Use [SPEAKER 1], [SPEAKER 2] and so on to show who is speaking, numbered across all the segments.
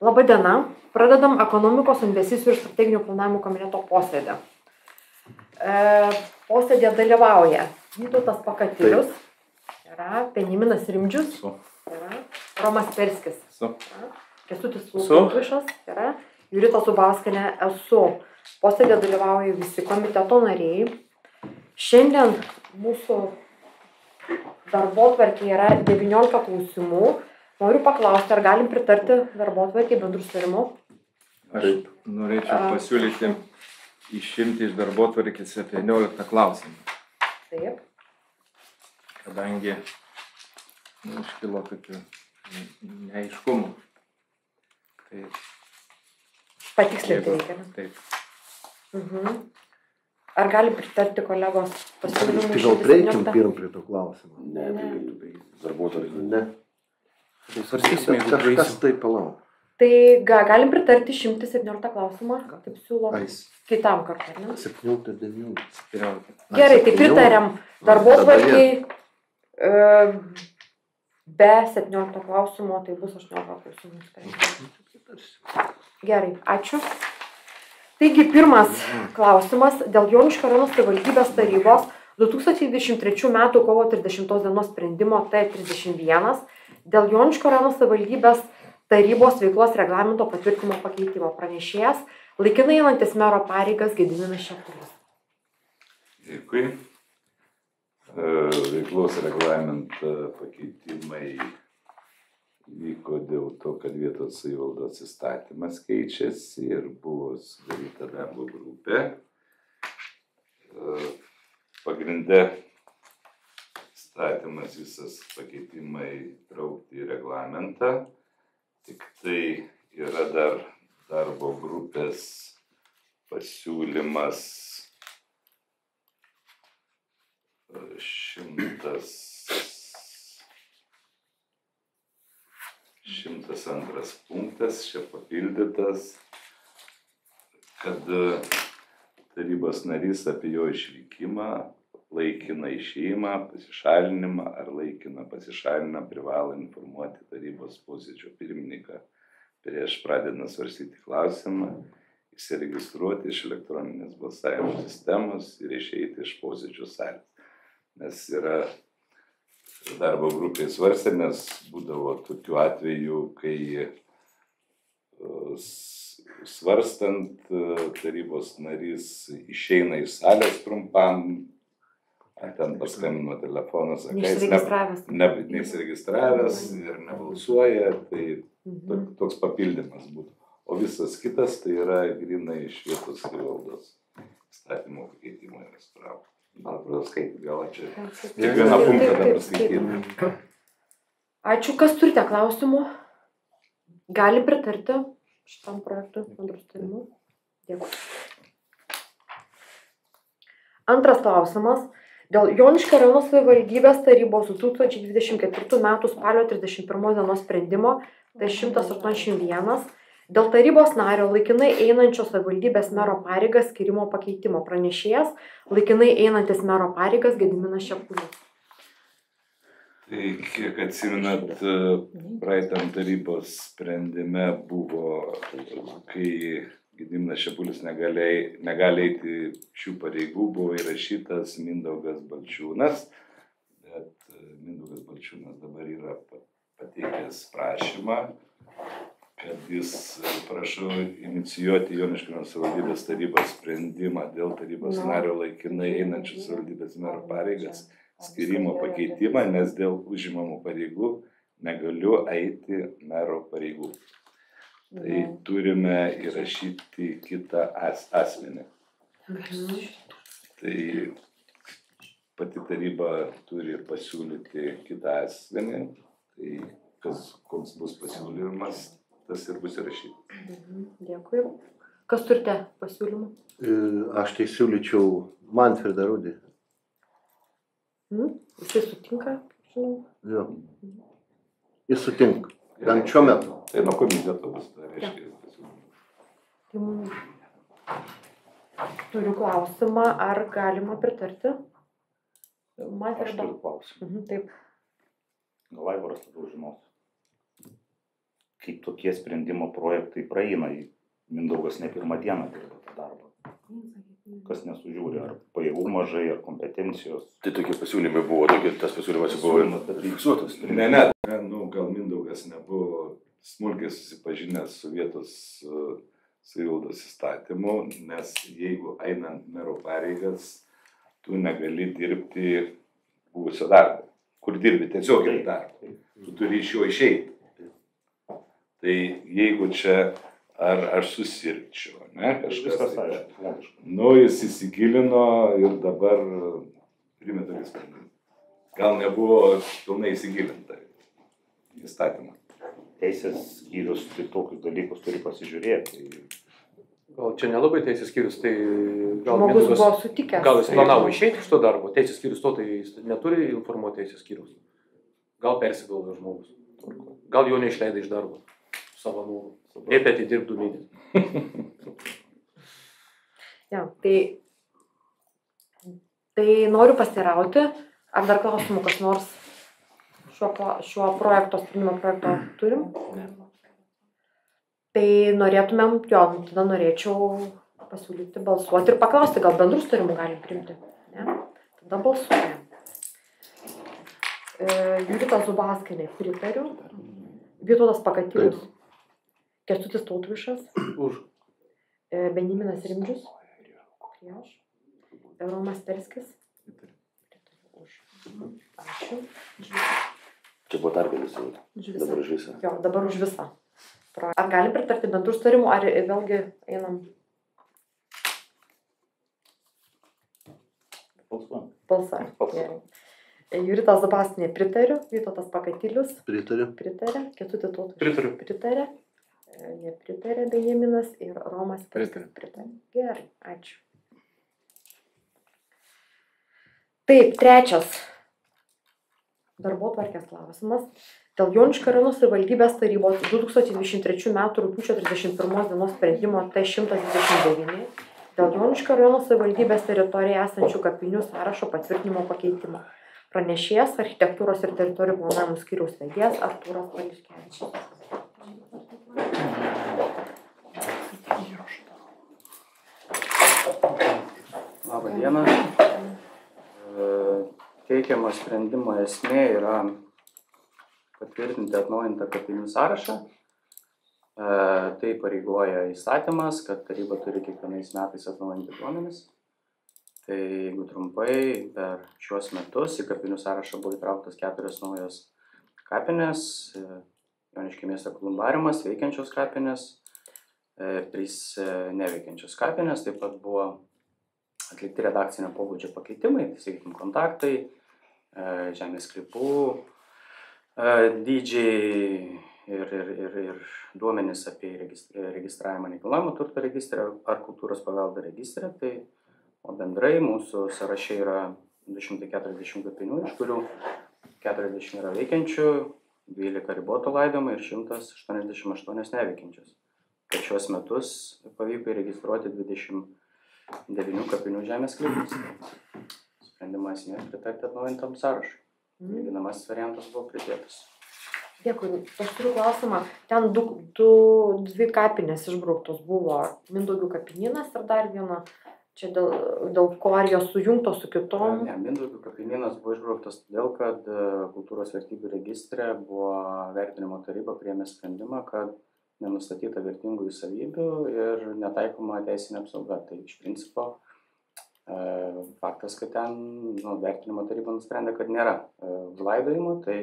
[SPEAKER 1] Labadiena. Pradedam ekonomikos investicijų ir strateginių planavimo komiteto posėdį. Posėdėje dalyvauja Vytautas Pakatilius, Peniminas Rimdžius, Romas Perskis, Kęstutis Lūkvišas, Jurita Zubauskienė esu. Posėdėje dalyvauja visi komiteto nariai. Šiandien mūsų darbotvarkėje yra 19 klausimų. Noriu paklausti, ar galim pritarti darbotvarkei bendrų sutarimų?
[SPEAKER 2] Aš norėčiau pasiūlyti išimti iš darbotvarkės 17 klausimą.
[SPEAKER 1] Taip.
[SPEAKER 2] Kadangi iškilo tokių neaiškumų. Tai
[SPEAKER 1] patikslinti reikia.
[SPEAKER 2] Taip.
[SPEAKER 1] Ar galim pritarti kolegos pasiūlymui?
[SPEAKER 3] Gal prieikim pirm prie to klausimą?
[SPEAKER 4] Ne. Darbotvarkė.
[SPEAKER 3] Ne. Svarstysim, kažkas tai palauk.
[SPEAKER 1] Tai galim pritarti 117 klausimą, kaip siūlo kitam kartą, ne?
[SPEAKER 3] 17, 19.
[SPEAKER 1] Gerai, tai pritariam darbotvarkei be 17 klausimo, tai bus 18 klausimų. Gerai, ačiū. Taigi, pirmas klausimas dėl Joniškio rajono savivaldybės tarybos 2023 m. kovo 30 dienos sprendimo T31 dėl Joniškio rajono savivaldybės tarybos veiklos reglamento patvirtinimo pakeitimo pranešėjas laikinai einantis mero pareigas Gediminas Šepulis.
[SPEAKER 4] Dėkui. Veiklos reglamento pakeitimai vyko dėl to, kad vietos savivaldos įstatymas keičiasi ir buvo sudaryta darbo grupė. Pagrinde įstatymas visas pakeitimai traukti į reglamentą, tik tai yra dar darbo grupės pasiūlymas 102 punktas, čia papildytas, kad tarybos narys apie jo išvykimą, laikiną išėjimą, pasišalinimą ar laikiną pasišalinimą privalo informuoti tarybos posėdžio pirmininką prieš pradedant svarstyti klausimą, įsiregistruoti iš elektroninės balsavimo sistemos ir išeiti iš posėdžio salės. Nes yra darbo grupėje svarstė, nes būdavo tokių atvejų, kai svarstant tarybos narys išeina iš salės trumpam, ten paskambino telefonas, neįsiregistravęs ir nebalsuoja, tai toks papildymas būtų. O visas kitas tai yra grinai iš vietos savivaldos įstatymo pakeitimo ir spravo. Man atrodo, skaityti, gal čia kiekvieną punktą dabar skaityti.
[SPEAKER 1] Ačiū. Kas turite klausimų? Gali pritarti šitam projektui bendrų sutarimų? Dėkui. Antras klausimas. Dėl Joniškio rajono savivaldybės tarybos 2024 m. spalio 31 dienos sprendimo, tai 181, dėl tarybos nario laikinai einančio savivaldybės mero pareigas skyrimo pakeitimo pranešėjas, laikinai einantis mero pareigas Gediminas Šepulis.
[SPEAKER 4] Tai kiek atsimenat, praeitam tarybos sprendime buvo, kai Gediminas Šepulis negali eiti šių pareigų, buvo įrašytas Mindaugas Balčiūnas, bet Mindaugas Balčiūnas dabar yra pateikęs prašymą, kad jis prašo inicijuoti Joniškio savivaldybės tarybos sprendimą dėl tarybos nario laikinai einančių savivaldybės mero pareigas skyrimo pakeitimą, nes dėl užimamų pareigų negaliu eiti mero pareigų. Tai turime įrašyti kitą asmenį. Tai pati taryba turi pasiūlyti kitą asmenį. Tai koks bus pasiūlymas, tas ir bus įrašytas.
[SPEAKER 1] Dėkui. Kas turite pasiūlymų?
[SPEAKER 3] Aš tai siūlyčiau Manfredą Rudį.
[SPEAKER 1] Jisai sutinka?
[SPEAKER 3] Jo. Jis sutinka. Bent šiuo metu.
[SPEAKER 4] Tai nuo komiteto bus tai reiškia pasiūlymas.
[SPEAKER 1] Turiu klausimą, ar galima pritarti?
[SPEAKER 5] Aš turiu klausimą.
[SPEAKER 1] Taip.
[SPEAKER 5] Gal Aivaras labiau žinos.
[SPEAKER 6] kaip tokie sprendimo projektai praeina. Mindaugas ne pirmą dieną dirba tą darbą. Kas nesužiūri, ar pajėgų mažai, ar kompetencijos.
[SPEAKER 3] Tai tokie pasiūlymai buvo, tas pasiūlymas buvo fiksuotas.
[SPEAKER 4] Ne, gal Mindaugas nebuvo smulkiai susipažinęs su vietos savivaldos įstatymu, nes jeigu einant mero pareigas, tu negali dirbti buvusio darbo, kur dirbi tiesioginį darbą. Tu turi iš jo išeiti. Tai jeigu čia ar aš susirgčiau, ne, kažkas. Jis įsigilino ir dabar priėmė tokį sprendimą. Gal nebuvo pilnai įsigilinta įstatymą.
[SPEAKER 6] Teisės skyrius tai tokius dalykus turi pasižiūrėti.
[SPEAKER 7] Gal čia nelabai teisės skyrius, tai gal
[SPEAKER 1] Žmogus buvo sutikęs.
[SPEAKER 7] Gal jis planavo išeiti iš to darbo, teisės skyrius to, tai jis neturi informuoti teisės skyrius. Gal persigalvojo žmogus. Gal jo neišleido iš darbo savo norų. Liepė atidirbti 2 mėnesius.
[SPEAKER 1] Ja, tai noriu pasiteirauti, ar dar klausimų kas nors šiuo projekto, sprendimo projekto turim? Tai norėtumėm, tada norėčiau pasiūlyti balsuoti ir paklausti, gal bendrų sutarimų galim priimti. Ne? Tada balsuojam. Jurita Zubaskienė, pritariu. Vytautas Pakatilis. Kęstutis Tautvišas.
[SPEAKER 7] Už.
[SPEAKER 1] Benjaminas Rimdžius. Prieš. Romas Terskis. Už. Ačiū.
[SPEAKER 3] Čia buvo dar vienas, dabar už visą.
[SPEAKER 1] Jo, dabar už visą. Ar galim pritarti bendrų sutarimų, ar vėlgi einam? Balsuojam. Jurita Zubaskienė, pritariu. Vytautas Pakatilis.
[SPEAKER 3] Pritariu.
[SPEAKER 1] Pritarė. Kęstutis Tautvišas.
[SPEAKER 7] Pritariu.
[SPEAKER 1] Pritarė. Nepritarė Benjaminas ir Romas
[SPEAKER 2] Pritarė.
[SPEAKER 1] Pritarė. Gerai, ačiū. Taip, trečias darbotvarkės klausimas. Dėl Joniškio rajono savivaldybės tarybos 2023 m. rugpjūčio 31 dienos sprendimo T129 dėl Joniškio rajono savivaldybės teritorijoje esančių kapinių sąrašo patvirtinimo pakeitimo. Pranešėjas architektūros ir teritorijų planavimo skyriaus vedėjas Artūras Vališkevičius.
[SPEAKER 8] Labą dieną. Teikiamo sprendimo esmė yra patvirtinti atnaujintą kapinių sąrašą. Tai pareigoja įstatymas, kad taryba turi kiekvienais metais atnaujinti duomenis. Tai jeigu trumpai, per šiuos metus į kapinių sąrašą buvo įtrauktas 4 naujos kapinės, Joniškio miesto kolumbariumas, veikiančios kapinės, 3 neveikiančios kapinės, taip pat buvo atlikti redakcinio pobūdžio pakeitimai, tai sakykime kontaktai, žemės sklypų dydžiai ir duomenys apie registravimą nekilnojamo turto registre ar kultūros paveldo registre. Tai, o bendrai mūsų sąraše yra 240 kapinių, iš kurių 40 yra veikiančių, 12 riboto laidojimo ir 188 neveikiančios. Per šiuos metus pavyko įregistruoti 29 kapinių žemės sklypus. Sprendimas pritarti atnaujintam sąrašui. Lyginamasis variantas buvo pridėtas.
[SPEAKER 1] Dėkui. Aš turiu klausimą. Ten 2 kapinės išbrauktos buvo. Mindaugių kapinynas ir dar viena. Čia dėl ko ar jos sujungtos su kitom?
[SPEAKER 8] Ne, Mindaugių kapinynas buvo išbrauktas todėl, kad kultūros vertybių registre buvo vertinimo taryba priėmė sprendimą, kad nenustatyta vertingųjų savybių ir netaikoma teisinė apsauga. Tai iš principo faktas, kad ten vertinimo taryba nusprendė, kad nėra užlaidojimo, tai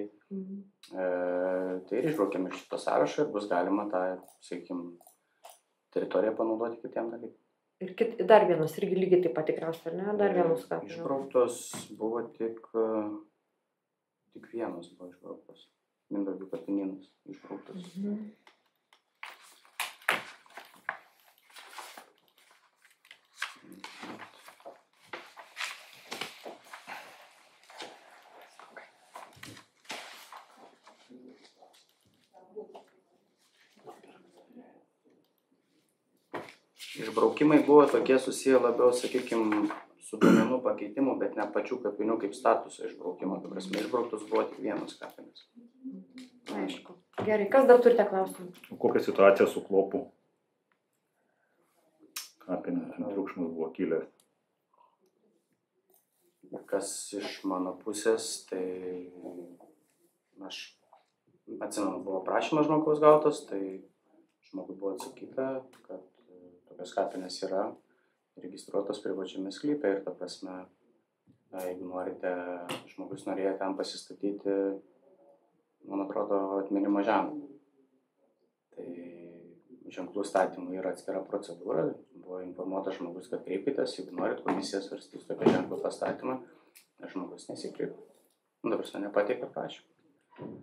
[SPEAKER 8] ir išbraukėme iš šito sąrašo ir bus galima tą, sakykime, teritoriją panaudoti kitiem dalykam.
[SPEAKER 1] Ir dar vienas irgi lygiai taip pat tikriausiai, ar ne? Dar vienas kapinės.
[SPEAKER 8] Išbrauktos buvo tik vienas buvo išbrauktas. Mindaugių kapinynas išbrauktas. Išbraukimai buvo tokie susiję labiau, sakykime, su duomenų pakeitimu, bet ne pačių kapinių kaip statuso išbraukimo. Ta prasme, išbrauktos buvo tik vienos kapinės.
[SPEAKER 1] Aišku. Gerai, kas dar turite klausimų?
[SPEAKER 6] Kokia situacija su klopu? Kapinė, ten triukšmas buvo kilęs.
[SPEAKER 8] Kas iš mano pusės, tai aš atsimenu, buvo prašymas žmogaus gautas, tai žmogui buvo atsakyta, kad tokios kapinės yra registruotos privačiame sklype ir ta prasme, jeigu norite, žmogus norėjo ten pasistatyti, man atrodo, atminimo ženklą. Tai ženklų statymų yra atskira procedūra, buvo informuotas žmogus, kad kreipkitės, jeigu norit, komisija svarstys tokio ženklų pastatymą, žmogus nesikreipė. Ta prasme, nepateikė prašymą.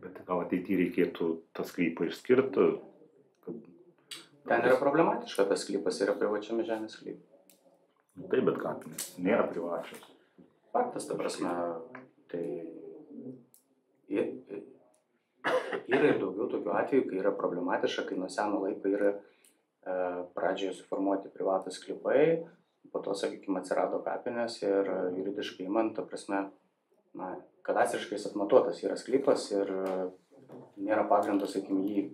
[SPEAKER 6] Bet gal ateityje reikėtų tą sklypą išskirti?
[SPEAKER 8] Ten yra problematiška, tas sklypas yra privačiame žemės sklype.
[SPEAKER 6] Taip, bet kapinės nėra privačios.
[SPEAKER 8] Faktas, ta prasme, tai yra ir daugiau tokių atvejų, kai yra problematiška, kai nuo seno laiko yra pradžioje suformuoti privatus sklypai, po to, sakykime, atsirado kapinės ir juridiškai imant, ta prasme, kadastriškai atmatuotas yra sklypas ir nėra pagrindo, sakykime, jį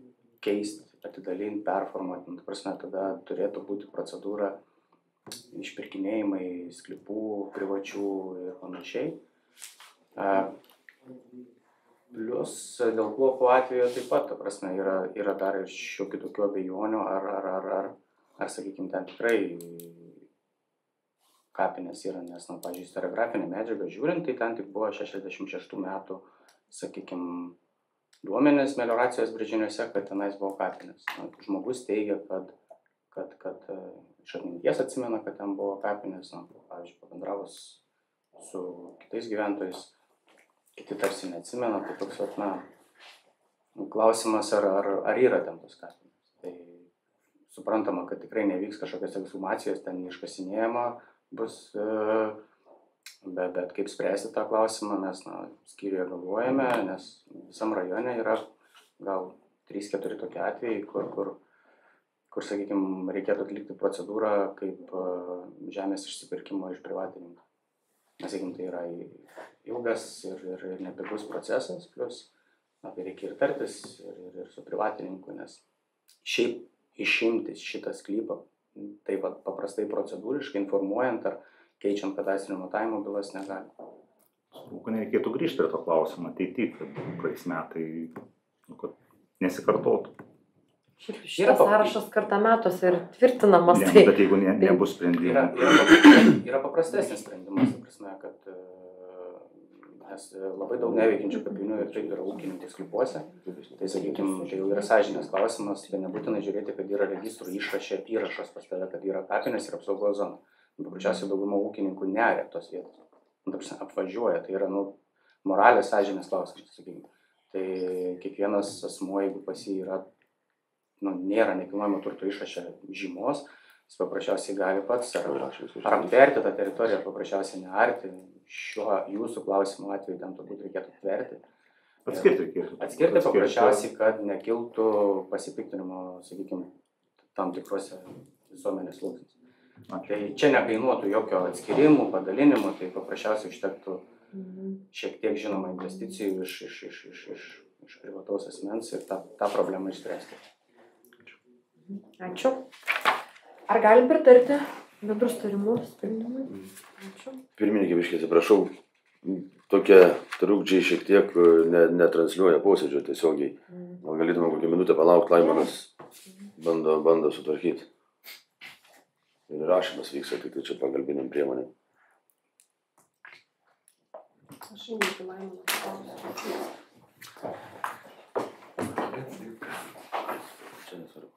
[SPEAKER 8] keisti, atidalinti, performuoti. Ta prasme, tada turėtų būti procedūra išpirkinėjimai sklypų privačių ir panašiai. Plius dėl klopo atveju taip pat, ta prasme, yra dar ir šiokių tokių abejonių, ar sakykime, ten tikrai kapinės yra, nes, pavyzdžiui, istoriografinė medžiaga žiūrint, tai ten tik buvo 66 metų, sakykime, duomenys melioracijos brėžiniuose, kad tenais buvo kapinės. Žmogus teigia, kad iš atminties atsimena, kad ten buvo kapinės, pavyzdžiui, pabendravus su kitais gyventojais, kiti tarsi neatsimena, tai toks, klausimas, ar yra ten tos kapinės. Tai suprantama, kad tikrai nevyks kažkokios ekshumacijos, ten neiškasinėjama bus, bet kaip spręsti tą klausimą mes skyriuje galvojame, nes visam rajone yra gal 3-4 tokie atvejai, kur sakykime, reikėtų atlikti procedūrą kaip žemės išsipirkimo iš privatininkų. Nes, sakykime, tai yra ilgas ir nepigus procesas, plus tai reikia ir tartis ir su privatininku, nes šiaip išimti šitą sklypą, taip pat paprastai procedūriškai informuojant ar keičiant kadastrinio matavimo bylas negali.
[SPEAKER 6] Svarbu, nereikėtų grįžti prie to klausimą ateityje, kad praeis metai, kad nesikartotų.
[SPEAKER 1] Šitas sąrašas kartą metuose ir tvirtinamas.
[SPEAKER 6] Ne, bet jeigu nebus sprendimų.
[SPEAKER 8] Yra paprastesnis sprendimas, ta prasme, kad mes labai daug neveikiančių kapinių ir taip yra ūkininkų sklypuose. Tai, sakykime, tai jau yra sąžinės klausimas, tai nebūtina žiūrėti, kad yra registrų išraše įrašas pas tave, kad yra kapinės ir apsaugos zona. Paprasčiausiai dauguma ūkininkų neria tos vietos. Apvažiuoja, tai yra moralės sąžinės klausimas, sakykime. Tai kiekvienas asmuo, jeigu pas jį yra nėra nekilnojamo turto išraše žymos, jis paprasčiausiai gali pats ar aptverti tą teritoriją, ar paprasčiausiai nearti. Šiuo jūsų klausimo atveju ten turbūt reikėtų aptverti. Atskirti paprasčiausiai, kad nekiltų pasipiktinimo, sakykime, tam tikrose visuomenės sluoksniuose. Tai čia nekainuotų jokio atskirimų, padalinimų, tai paprasčiausiai užtektų šiek tiek, žinoma, investicijų iš privataus asmens ir tą problemą išspręsti.
[SPEAKER 1] Ačiū. Ar galim pritarti bendrus tarimus sprendimui? Ačiū.
[SPEAKER 3] Pirmininkė, biškiai, atsiprašau, tokie trukdžiai šiek tiek netransliuoja posėdžio tiesiogiai. Gal galėtume kokią minutę palaukti, Laimonas bando sutvarkyti. Ir rašymas vyksta, tai čia pagalbiniam priemonėm.
[SPEAKER 1] Aš įmėti Laimonas.
[SPEAKER 3] Čia nesvarbu.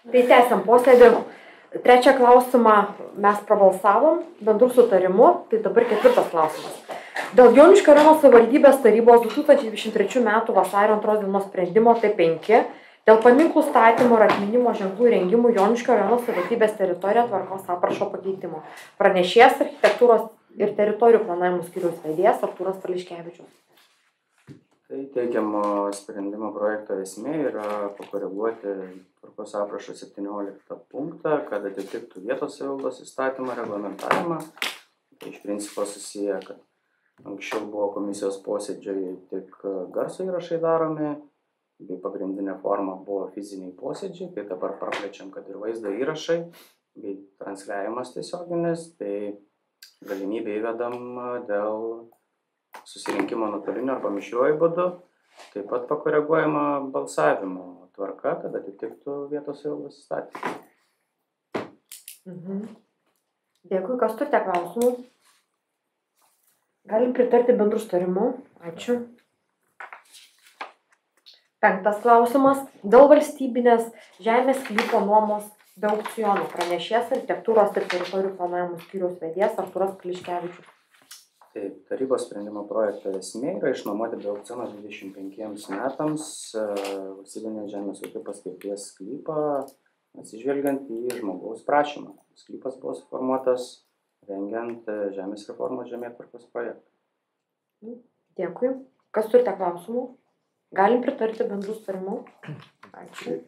[SPEAKER 1] Tai tęsiam posėdį. Trečią klausimą mes prabalsavom bendrų sutarimu, tai dabar ketvirtas klausimas. Dėl Joniškio rajono savivaldybės tarybos 2023 m. vasario 2 dienos sprendimo T5 dėl paminklų statymo ir atminimo ženklų įrengimų Joniškio rajono savivaldybės teritorijoje tvarkos aprašo pakeitimo. Pranešėjas architektūros ir teritorijų planavimo skyriaus vedėjas Artūras Pališkevičius.
[SPEAKER 8] Tai teikiamo sprendimo projekto esmė yra pakoreguoti tvarkos aprašo 17 punktą, kad atitiktų vietos savivaldos įstatymą reglamentavimą. Tai iš principo susiję, kad anksčiau buvo komisijos posėdžiai tik garso įrašai daromi, bei pagrindinė forma buvo fiziniai posėdžiai, tai dabar praplečiam, kad ir vaizdo įrašai, bei transliavimas tiesioginis, tai galimybę įvedam dėl susirinkimo nuotolinio arba mišriuoju būdu, taip pat pakoreguojama balsavimo tvarka, kad atitiktų vietos savivaldos įstatymą.
[SPEAKER 1] Dėkui, kas turite klausimų? Galim pritarti bendrų sutarimų. Ačiū. 5. klausimas. Dėl valstybinės žemės sklypo nuomos be aukcionų pranešėjas architektūros ir teritorijų planavimo skyriaus vedėjas Artūras Pališkevičius.
[SPEAKER 8] Taip, tarybos sprendimo projekto esmė yra išnuomoti be aukciono 25 metams valstybinės žemės ūkio paskirties sklypą, atsižvelgiant į žmogaus prašymą. Sklypas buvo suformuotas rengiant žemės reformos žemėtvarkos projektą.
[SPEAKER 1] Dėkui. Kas turite klausimų? Galim pritarti bendrų sutarimų. Ačiū.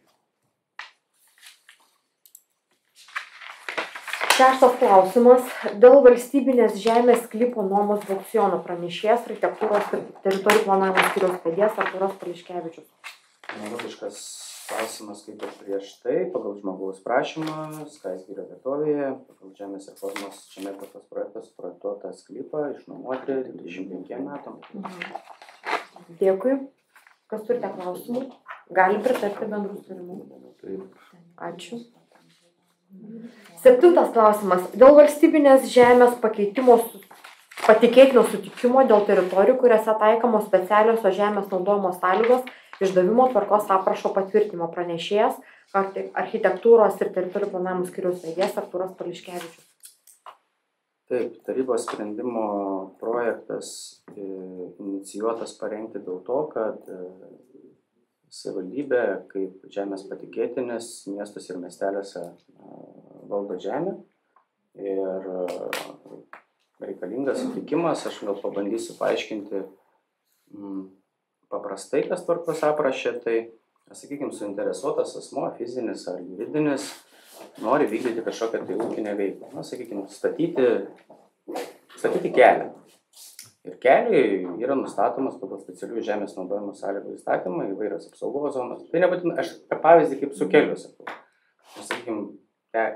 [SPEAKER 1] 6. klausimas. Dėl valstybinės žemės sklypo nuomos be aukciono pranešėjas architektūros ir teritorijų planavimo skyriaus vedėjas Artūras Pališkevičius.
[SPEAKER 8] Analogiškas klausimas kaip ir prieš tai, pagal žmogaus prašymą, Skaisgirio vietovėje, pagal žemės reformos žemėtvarkos projektas projektuotą sklypą išnuomoti 25 metam.
[SPEAKER 1] Dėkui. Kas turite klausimų? Galim pritarti bendrų sutarimų. Ačiū. 7. klausimas. Dėl valstybinės žemės pakeitimo patikėtino sutikimo dėl teritorijų, kuriuose taikomos specialiosios žemės naudojimo sąlygos išdavimo tvarkos aprašo patvirtinimo pranešėjas architektūros ir teritorijų planavimo skyriaus vedėjas Artūras Pališkevičius.
[SPEAKER 8] Taip, tarybos sprendimo projektas inicijuotas parengti dėl to, kad savivaldybė kaip žemės patikėtinis miestus ir miesteliuose valdo žemę ir reikalingas sutikimas, aš gal pabandysiu paaiškinti paprastai, kas tvarkos aprašė, tai, sakykime, suinteresuotas asmuo, fizinis ar juridinis, nori vykdyti kažkokią tai ūkinę veiklą, sakykime, statyti kelią. Ir keliui yra nustatomas pagal specialių žemės naudojimo sąlygų įstatymą įvairios apsaugos zonos. Tai nebūtinai, aš pavyzdį kaip su keliu sakau. Sakykime,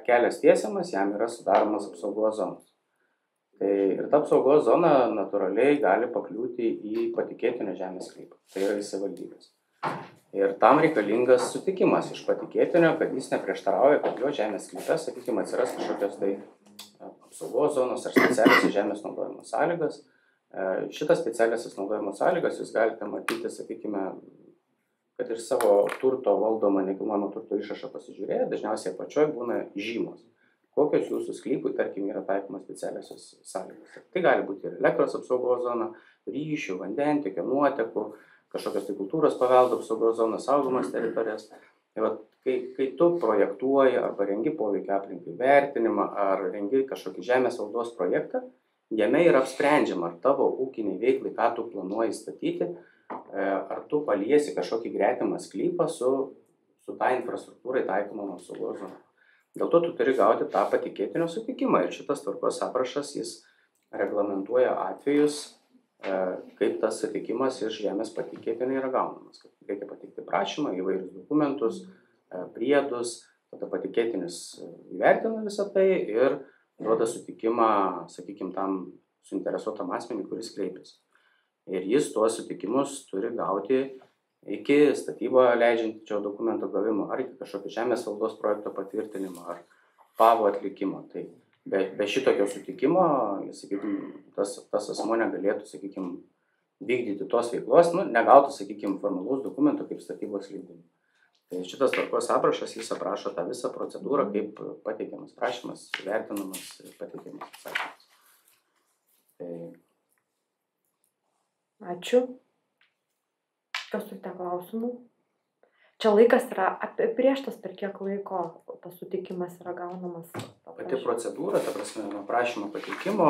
[SPEAKER 8] kelias tiesiamas, jam yra sudaromas apsaugos zonos. Tai ir ta apsaugos zona natūraliai gali pakliūti į patikėtinę žemės sklypą. Tai yra į savivaldybės. Ir tam reikalingas sutikimas iš patikėtinio, kad jis neprieštarauja, kad jo žemės sklype, sakykime, atsiras kažkokios tai apsaugos zonos ar specialios žemės naudojimo sąlygas. Šitas specialiasis naudojimo sąlygas jūs galite matyti, sakykime, kad ir savo turto valdomą nekilnojamo turto išrašą pasižiūrėję, dažniausiai apačioje būna žymos. Kokios jūsų sklypui, tarkim, yra taikomas specialiosios sąlygos. Tai gali būti ir elektros apsaugos zona, ryšių, vandentiekio, nuotekų, kažkokios tai kultūros paveldo apsaugos zonos, saugomas teritorijas. Tai vat, kai tu projektuoji arba rengi poveikio aplinkai vertinimą ar rengi kažkokį žemės valdos projektą, jame yra apsprendžiama, ar tavo ūkiniai veiklai, ką tu planuoji statyti, ar tu paliesi kažkokį gretimą sklypą su tą infrastruktūrai taikomą apsaugos zoną. Dėl to tu turi gauti tą patikėtinio sutikimą ir šitas tvarkos aprašas jis reglamentuoja atvejus, kaip tas sutikimas iš žemės patikėtinai yra gaunamas. Reikia pateikti prašymą, įvairius dokumentus, priedus, tada patikėtinis įvertina visą tai ir duoda sutikimą, sakykime, tam suinteresuotam asmeniui, kuris kreipiasi. Ir jis tuos sutikimus turi gauti iki statybą leidžiančio dokumento gavimo, ar iki kažkokio žemės valdos projekto patvirtinimo, ar PAVO atlikimo. Tai be šitokio sutikimo, sakykime, tas asmuo negalėtų, sakykime, vykdyti tos veiklos, negautų, sakykime, formalaus dokumento kaip statybos leidimo. Tai šitas tvarkos aprašas, jis aprašo tą visą procedūrą, kaip pateikiamas prašymas, vertinamas ir pateikiamas atsakymas. Tai...
[SPEAKER 1] Ačiū. Kas turite klausimų? Čia laikas yra apibrėžtas, per kiek laiko tas sutikimas yra gaunamas.
[SPEAKER 8] Pati procedūra, ta prasme, nuo prašymo pateikimo,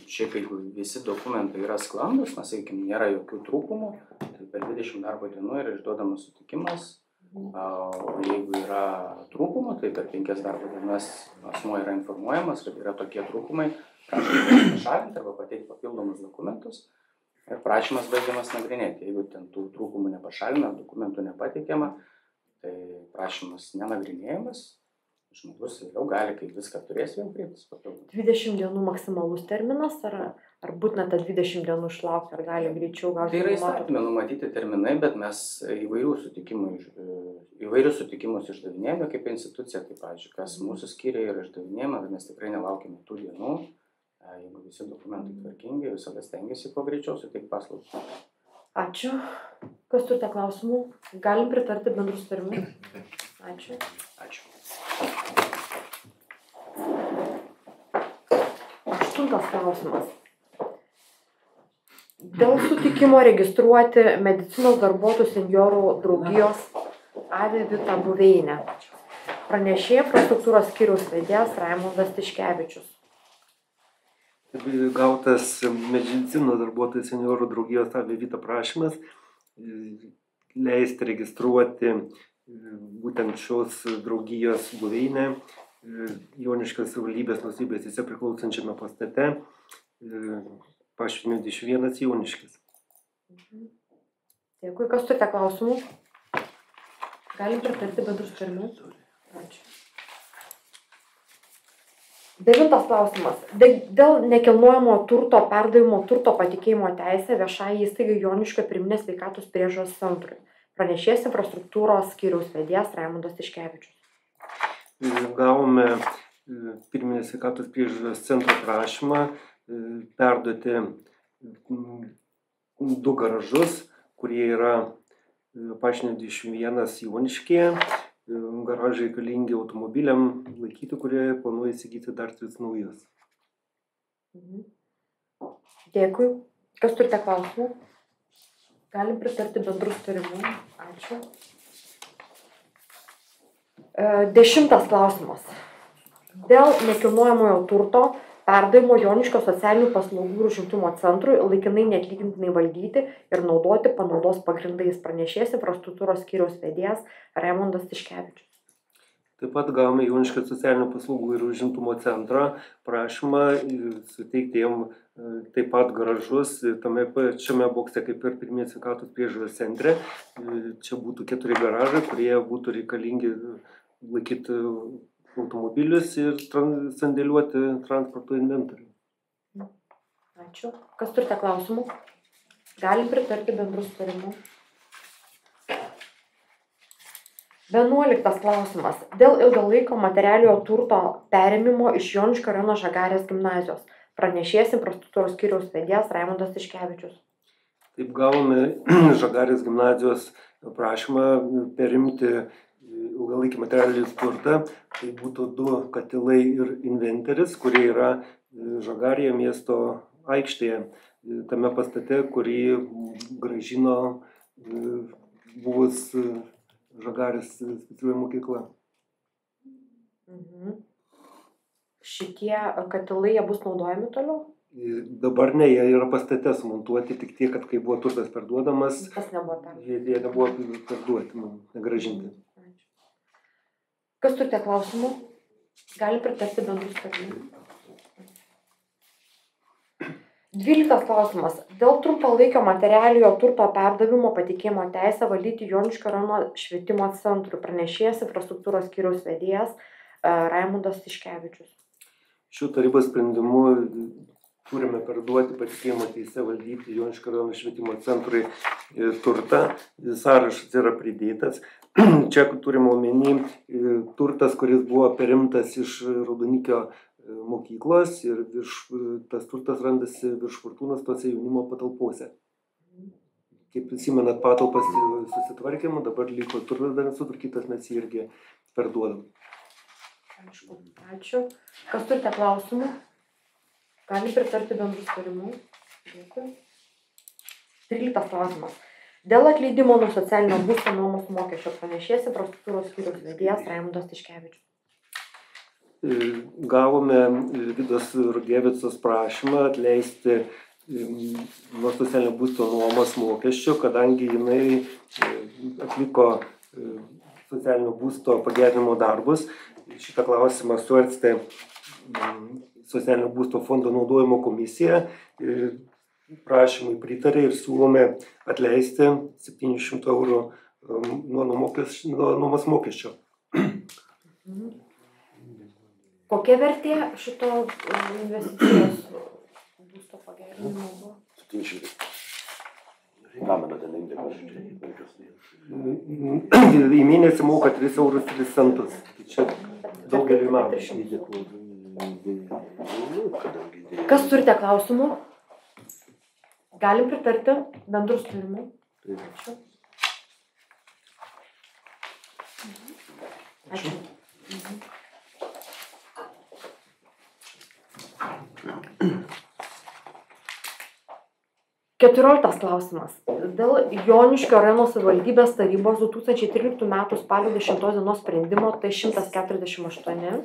[SPEAKER 8] šiaip jeigu visi dokumentai yra sklandus, na, sakykime, nėra jokių trūkumų, tai per 20 darbo dienų yra išduodamas sutikimas, o jeigu yra trūkumų, tai per 5 darbo dienas asmuo yra informuojamas, kad yra tokie trūkumai, prašymas pašalinti arba pateikti papildomus dokumentus ir prašymas baigiamas nagrinėti. Jeigu ten tų trūkumų nepašalina, dokumentų nepateikiama, tai prašymas nenagrinėjimas, žmogus vėliau gali, kai viską turės, vėl kreiptis papildomai.
[SPEAKER 1] 20 dienų maksimalus terminas, ar būtina tą 20 dienų išlaukti, ar gali greičiau gauti?
[SPEAKER 8] Tai yra įstatyme numatyti terminai, bet mes įvairius sutikimus išdavinėjame kaip institucija, kaip, pavyzdžiui, kas mūsų skyriai yra išdavinėjama, bet mes tikrai nelaukime tų dienų. Jeigu visi dokumentai tvarkingi, visada stengiasi kuo greičiau suteikti paslaugas.
[SPEAKER 1] Ačiū. Kas turite klausimų? Galim pritarti bendrų sutarimų? Ačiū.
[SPEAKER 8] Ačiū.
[SPEAKER 1] 8 klausimas. Dėl sutikimo registruoti medicinos darbuotojų senjorų draugijos Ave Vita buveinę. Pranešė infrastruktūros skyriaus vedėjas Raimondas Tiškevičius.
[SPEAKER 9] Gautas medicinos darbuotojų senjorų draugijos Ave Vita prašymas leisti registruoti būtent šios draugijos buveinę Joniškio savivaldybės nuosavybės teise priklausančiame pastate Pašvinio 21 Joniškis.
[SPEAKER 1] Dėkui. Kas turite klausimų? Galim pritarti bendrų sutarimų? Ačiū. 9 klausimas. Dėl nekilnojamo turto perdavimo turto patikėjimo teisę viešai įstaigai Joniškio pirminės sveikatos priežiūros centrui. Pranešėjas infrastruktūros skyriaus vedėjas Raimondas Tiškevičius.
[SPEAKER 9] Gavome pirminės sveikatos priežiūros centro prašymą perduoti 2 garažus, kurie yra Pašvinio 21 Joniškyje. Garažai reikalingi automobiliam laikyti, kurie planuoja įsigyti dar 3 naujus.
[SPEAKER 1] Dėkui. Kas turite klausimų? Galim pritarti bendrų sutarimų. Ačiū. 10 klausimas. Dėl nekilnojamojo turto perdavimo Joniškio socialinių paslaugų ir užimtumo centrui laikinai neatlygintinai valdyti ir naudoti panaudos pagrindais pranešėjas infrastruktūros skyriaus vedėjas Raimondas Tiškevičius.
[SPEAKER 9] Taip pat gavome Joniškio socialinių paslaugų ir užimtumo centrą prašymą suteikti jam taip pat garažus tame pačiame bokšte kaip ir pirminės sveikatos priežiūros centre. Čia būtų 4 garažai, kurie būtų reikalingi laikyti automobilius ir sandėliuoti transporto inventorių.
[SPEAKER 1] Ačiū. Kas turite klausimų? Galim pritarti bendrų sutarimų. 11 klausimas. Dėl ilgalaiko materialiojo turto perėmimo iš Joniškio rajono Žagarės gimnazijos. Pranešėjas infrastruktūros skyriaus vedėjas Raimondas Tiškevičius.
[SPEAKER 9] Taip gavome Žagarės gimnazijos prašymą perimti ilgalaikį materialinį turtą. Tai būtų 2 katilai ir inventeris, kurie yra Žagarėje miesto aikštėje, tame pastate, kurį grąžino buvus Žagarės specialioji mokykla.
[SPEAKER 1] Šitie katilai, jie bus naudojami toliau?
[SPEAKER 9] Dabar ne, jie yra pastate sumontuoti, tik tiek, kad kai buvo turtas perduodamas, jie nebuvo perduoti, negrąžinti.
[SPEAKER 1] Kas turite klausimų? Gali pritarti bendrų sutarimų. 12 klausimas. Dėl trumpalaikio materialiojo turto perdavimo patikėjimo teisę valdyti Joniškio rajono švietimo centrui. Pranešėjas infrastruktūros skyriaus vedėjas Raimondas Tiškevičius.
[SPEAKER 9] Šių tarybos sprendimu turime perduoti patikėjimo teisę valdyti Joniškio rajono švietimo centrui turtą. Sąrašas yra pridėtas. Čia turime omeny turtas, kuris buvo perimtas iš Raudonikio mokyklos ir tas turtas randasi virš Fortūnos tose jaunimo patalpose. kaip prisimenat, patalpas susitvarkėm, dabar liko turtas dar sutvarkytas, mes jį irgi perduodam.
[SPEAKER 1] Aišku, ačiū. Kas turite klausimų? Gali pritarti bendrų sutarimų? Dėkui. 13 klausimas. Dėl atleidimo nuo socialinio būsto nuomos mokesčio pranešės infrastruktūros skyriaus vedėjas Raimundas Tiškevičius.
[SPEAKER 9] Gavome Vidos Rugėvicos prašymą atleisti nuo socialinio būsto nuomos mokesčio, kadangi jinai atliko socialinio būsto pagerinimo darbus. Šitą klausimą svarstė socialinio būsto fondo naudojimo komisija. Prašymui pritarė ir siūlome atleisti 700 eurų nuo nuomos mokesčio.
[SPEAKER 1] Kokia vertė šito investicijos būsto pagerinimo buvo?
[SPEAKER 3] 700. Pamenu, ten indėlį.
[SPEAKER 9] Į mėnesį moka 3 eurus 3 centus. Čia daugelį metų.
[SPEAKER 1] Kas turite klausimų? Galim pritarti bendrų sutarimų? Ačiū. Ačiū. 14 klausimas. Dėl Joniškio rajono savivaldybės tarybos 2013 m. spalio 10 dienos sprendimo T148.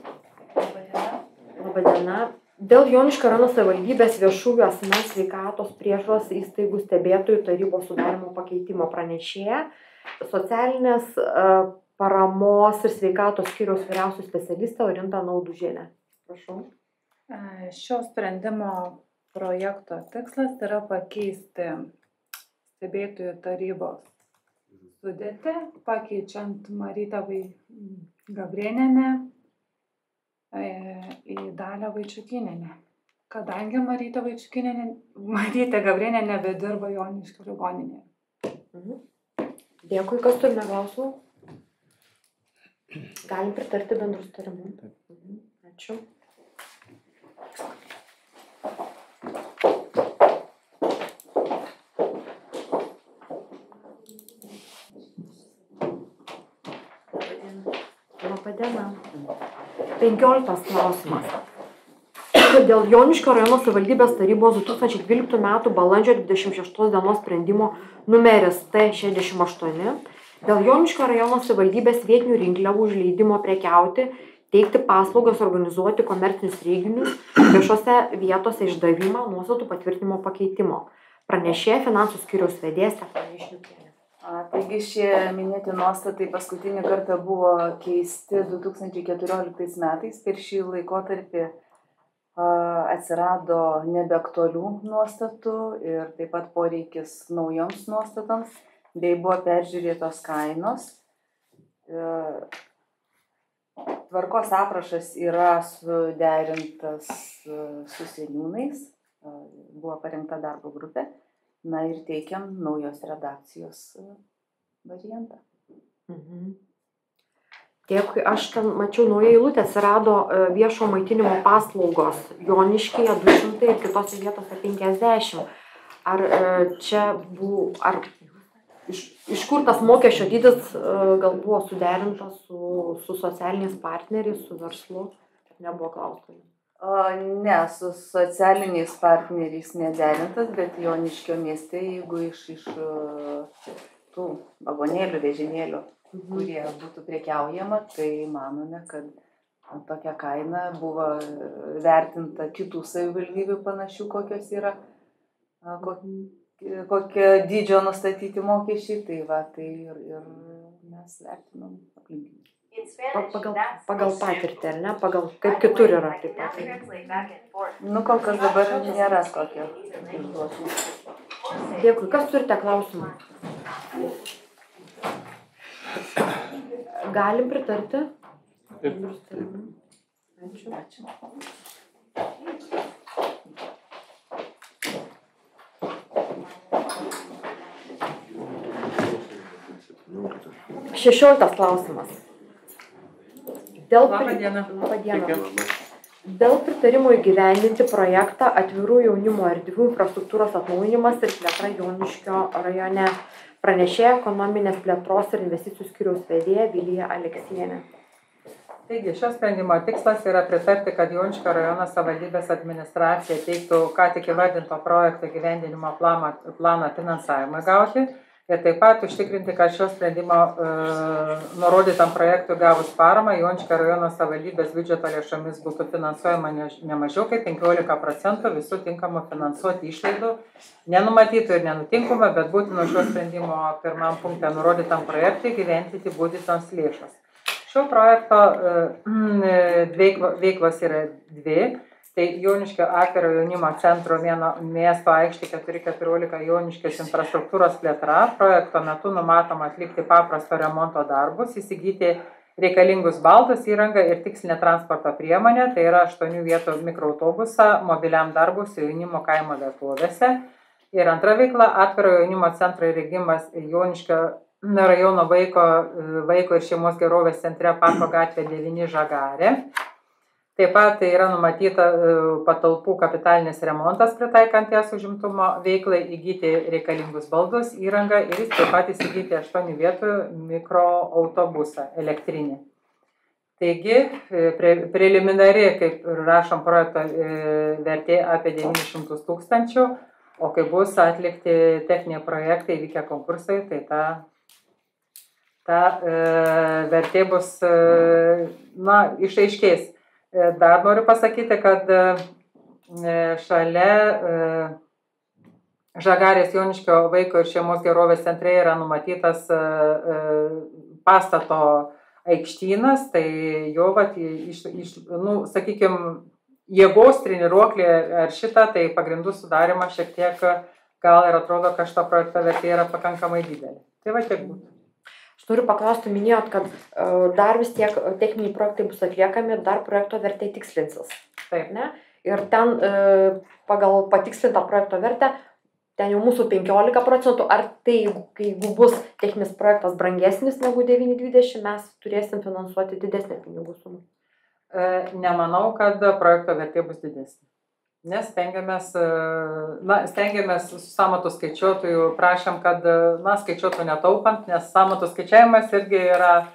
[SPEAKER 1] Labadiena. Dėl Joniškio rajono savivaldybės viešųjų asmens sveikatos priežiūros įstaigų stebėtojų tarybos sudarymo pakeitimo pranešėja socialinės paramos ir sveikatos skyriaus vyriausių specialistė Orinta Naudužienė. Prašau.
[SPEAKER 2] Šio sprendimo projekto tikslas yra pakeisti stebėtojų tarybos sudėtį, pakeičiant Marytę Gabrėnienę į Dalią Vaičiukynienę. Kadangi Marytė Gabrėnienė nebedirba Joniškio ligoninėje.
[SPEAKER 1] Dėkui, kas turime klausimų? Galim pritarti bendrų sutarimų. Ačiū. Labadiena. 15 klausimas. Dėl Joniškio rajono savivaldybės tarybos 2012 m. balandžio 26 dienos sprendimo numeris T68 dėl Joniškio rajono savivaldybės vietinių rinkliavų užleidimo prekiauti, teikti paslaugas, organizuoti komercinius renginius viešose vietose išdavimą nuostatų patvirtinimo pakeitimo. Pranešėja finansų skyriaus vedėjas Stefanija Šniukienė.
[SPEAKER 2] Taigi šie minėti nuostatai paskutinį kartą buvo keisti 2014 metais. Per šį laikotarpį atsirado nebeaktualių nuostatų ir taip pat poreikis naujoms nuostatoms, bei buvo peržiūrėtos kainos. Tvarkos aprašas yra suderintas su seniūnais, buvo parengta darbo grupė. Na ir teikiam naujos redakcijos variantą.
[SPEAKER 1] Dėkui, aš ten mačiau naują eilutę, atsirado viešo maitinimo paslaugos Joniškyje 200 ir kitose vietose 50. Ar čia buvo, ar iš kur tas mokesčio dydis gal buvo suderintas su socialiniais partneriais, su verslu? Nebuvo klausimų.
[SPEAKER 2] Ne, su socialiniais partneriais nederintas, bet Joniškio mieste, jeigu iš tų vagonėlių, vežimėlių, kurie būtų prekiaujama, tai manome, kad tokia kaina buvo vertinta kitų savivaldybių panašių, kokios yra, kokie dydžio nustatyti mokesčiai, tai va, tai ir mes vertinom aplinkinį.
[SPEAKER 1] Pagal patirtį, ar ne? Pagal kaip kitur yra taip pat.
[SPEAKER 2] Nu, kol kas dabar nėra tokio užduočių.
[SPEAKER 1] Dėkui. Kas turite klausimą? Galim pritarti? Ačiū. 16 klausimas. Labadiena. Dėl pritarimo įgyvendinti projektą atvirų jaunimo erdvių infrastruktūros atnaujinimas ir plėtra Joniškio rajone pranešė ekonominės plėtros ir investicijų skyriaus vedėja Vilija Aleksienė.
[SPEAKER 5] Taigi, šio sprendimo tikslas yra pritarti, kad Joniškio rajono savivaldybės administracija teiktų ką tik įvardinto projekto įgyvendinimo planą finansavimą gauti ir taip pat užtikrinti, kad šio sprendimo nurodytam projektui gavus paramą Joniškio rajono savivaldybės biudžeto lėšomis būtų finansuojama ne mažiau kaip 15% visų tinkamų finansuoti išlaidų, nenumatytų ir nenutinkamų, bet būtino šio sprendimo pirmam punkte nurodytam projektui įgyvendinti būdytoms lėšos. Šio projekto veiklos yra dvi. Tai Joniškio atviro jaunimo centro miesto aikštė 414 Joniškės infrastruktūros plėtra. Projekto metu numatoma atlikti paprasto remonto darbus, įsigyti reikalingus baldus, įrangą ir tikslinę transporto priemonę, tai yra 8 vietų mikroautobusą mobiliam darbui su jaunimo kaimo vietovėse. Ir antra veikla - atviro jaunimo centro įrengimas Joniškio rajono vaiko ir šeimos gerovės centre Parko gatvė 9 Žagarė. Taip pat tai yra numatyta patalpų kapitalinis remontas pritaikant jas užimtumo veiklai, įgyti reikalingus baldus, įrangą ir taip pat įsigyti 8 vietų mikroautobusą elektrinį. Taigi, preliminari, kaip rašom projekto vertė apie 900 000, o kai bus atlikti techniniai projektai, įvykę konkursai, tai ta vertė bus, išaiškės. Dar noriu pasakyti, kad šalia Žagarės Joniškio vaiko ir šeimos gerovės centre yra numatytas pastato aikštynas, tai jo, sakykime, jėgos treniruoklė ar šitą, tai pagrindų sudarimas šiek tiek gal ir atrodo, kad šito projekto vertė yra pakankamai didelė. Tai va tiek būtų.
[SPEAKER 1] Aš noriu paklausti, minėjot, kad dar vis tiek techniniai projektai bus atliekami, dar projekto vertė tikslinsis.
[SPEAKER 5] Taip,
[SPEAKER 1] ne? Ir ten pagal patikslintą projekto vertę, ten jau mūsų 15%, ar tai, jeigu bus techninis projektas brangesnis negu 9,20, mes turėsim finansuoti didesnę pinigų sumą?
[SPEAKER 5] Nemanau, kad projekto vertė bus didesnė. Nes stengiamės su sąmatų skaičiuotojų, prašom, kad skaičiuotų netaupant, nes sąmatų skaičiavimas irgi yra,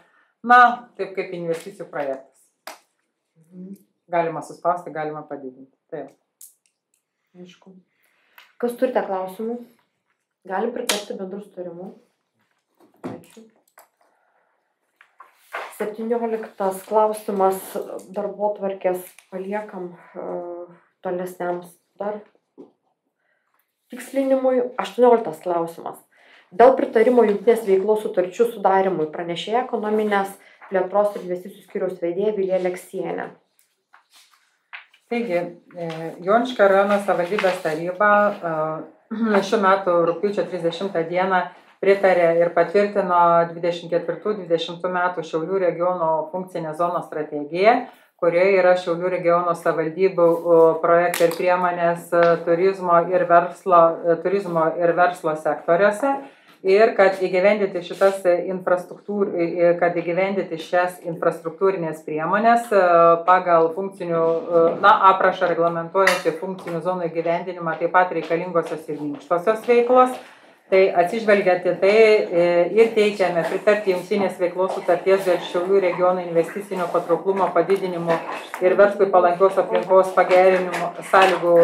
[SPEAKER 5] taip kaip investicijų projektas. Galima suspausti, galima padidinti. Taip.
[SPEAKER 1] Aišku. Kas turite klausimų? Galim pritarti bendrų sutarimų. Ačiū. 17 klausimas darbotvarkės paliekam tolesniams dar tikslinimui. 18 klausimas. Dėl pritarimo jungtinės veiklos sutarčių sudarimui pranešėja ekonominės plėtros ir investicijų skyriaus vedėja Vilija Aleksienė.
[SPEAKER 5] Taigi, Joniškio rajono savivaldybės taryba šių metų rugpjūčio 30 dieną pritarė ir patvirtino 24-20 metų Šiaulių regiono funkcinę zonos strategiją, kurioje yra Šiaulių regiono savivaldybių projektai ir priemonės turizmo ir verslo sektoriuose. Ir kad įgyvendinti šias infrastruktūrinės priemonės pagal aprašą reglamentuojantį funkcinių zonų įgyvendinimą, taip pat reikalingosios ir minkštosios veiklos. Tai atsižvelgiant į tai ir teikiame pritarti jungtinės veiklos sutarties dėl Šiaulių regiono investicinio patrauklumo padidinimo ir verslui palankios aplinkos sąlygų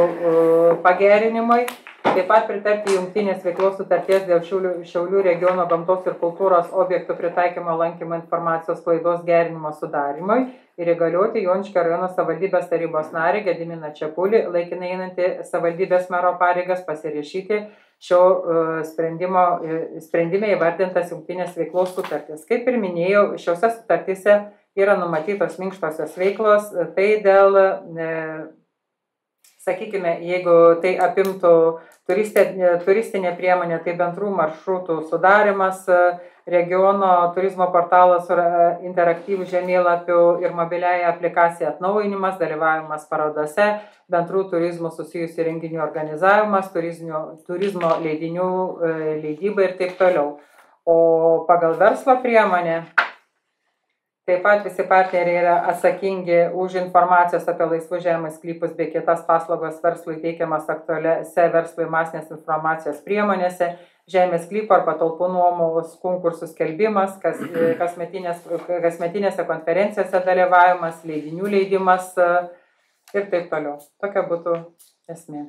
[SPEAKER 5] pagerinimui. Taip pat pritarti jungtinės veiklos sutarties dėl Šiaulių regiono gamtos ir kultūros objektų pritaikymo lankymo informacijos sklaidos gerinimo sudarimui ir įgalioti Joniškio rajono savivaldybės tarybos narį Gediminą Čepulį, laikinai einantį savivaldybės mero pareigas, pasirašyti šio sprendime įvardintas jungtinės veiklos sutartis. Kaip ir minėjau, šiuose sutartyse yra numatytos minkštosios veiklos, tai dėl sakykime, jeigu tai apimtų turistinė priemonė, tai bendrų maršrutų sudarimas, regiono turizmo portalas interaktyvų žemėlapių ir mobiliąją aplikaciją atnaujinimas, dalyvavimas parodose, bendrų turizmų susijusių renginių organizavimas, turizmo leidinių leidyba ir taip toliau. O pagal verslo priemonę Taip pat visi partneriai yra atsakingi už informacijos apie laisvų žemės sklypus bei kitas paslaugos verslui teikiamas aktualiose verslui masinės informacijos priemonėse, žemės sklypo ar patalpų nuomos konkursų skelbimas, kasmetinėse konferencijose dalyvavimas, leidinių leidimas ir taip toliau. Tokia būtų esmė.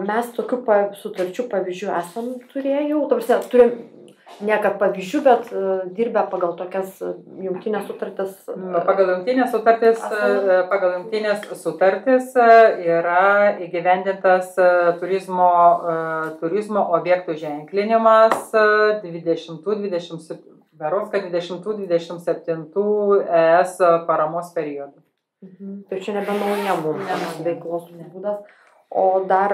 [SPEAKER 1] Mes tokių sutarčių pavyzdžių esam turėjau, turim ne kad pavyzdžių, bet dirbę pagal tokias jungtinės sutartis.
[SPEAKER 5] Pagal jungtinės sutartis yra įgyvendintas turizmo objektų ženklinimas 20-27 ES paramos periodų.
[SPEAKER 1] Tai čia nebe nauja mums veiklos būdas. O dar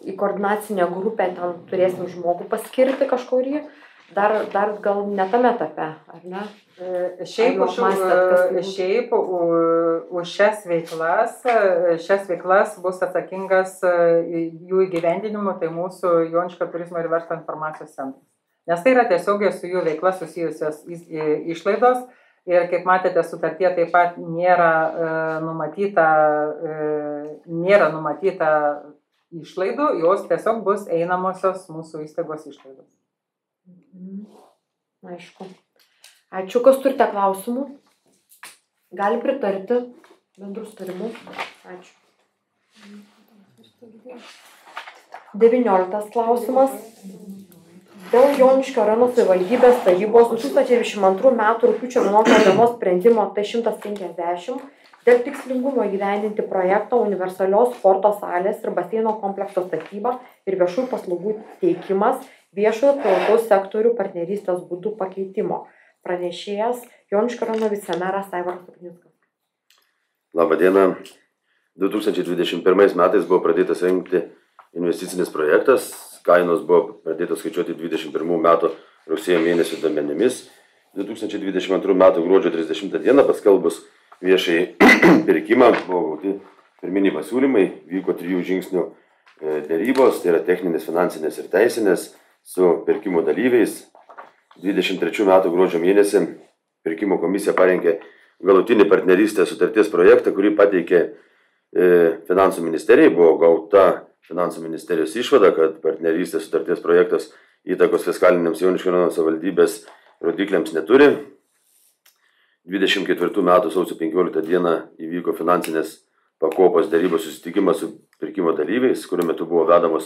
[SPEAKER 1] į koordinacinę grupę ten turėsim žmogų paskirti kažkurį, dar gal ne tame etape, ar ne?
[SPEAKER 5] Šiaip už šias veiklas bus atsakingas jų įgyvendinimu, tai mūsų Joniškio turizmo ir verslo informacijos centras. Nes tai yra tiesiogiai su jų veikla susijusios išlaidos. Ir kaip matėte, sutartyje taip pat nėra numatyta išlaidų, jos tiesiog bus einamosios mūsų įstaigos išlaidos.
[SPEAKER 1] Aišku. Ačiū, kas turite klausimų? Gali pritarti bendrų sutarimų. Ačiū. 19 klausimas. Dėl Joniškio rajono savivaldybės tarybos 2022 m. rugpjūčio 11 dienos sprendimo T150 dėl tikslingumo įgyvendinti projektą universalios sporto salės ir baseino komplekso statyba ir viešųjų paslaugų teikimas viešojo privataus sektorių partnerystės būdų pakeitimo. Pranešėjas Joniškio rajono vicemeras Aivaras Sapnickas.
[SPEAKER 3] Labą dieną. 2021 metais buvo pradėtas rengti investicinis projektas. Kainos buvo pradėtos skaičiuoti 2021 metų rugsėjo mėnesio duomenimis. 2022 metų gruodžio 30 dieną paskelbus viešai pirkimą buvo gauti pirminiai pasiūlymai, vyko 3 žingsnių dėrybos, tai yra techninės, finansinės ir teisinės su pirkimo dalyviais. 23 metų gruodžio mėnesį pirkimo komisija parengė galutinį partnerystės sutarties projektą, kurį pateikė Finansų ministerijai. Buvo gauta Finansų ministerijos išvada, kad partnerystės sutarties projektas įtakos fiskaliniams Joniškio rajono savivaldybės rodikliams neturi. 24 metų sausio 15 dieną įvyko finansinės pakopos dėrybos susitikimas su pirkimo dalyviais, kuriuo metu buvo vedamos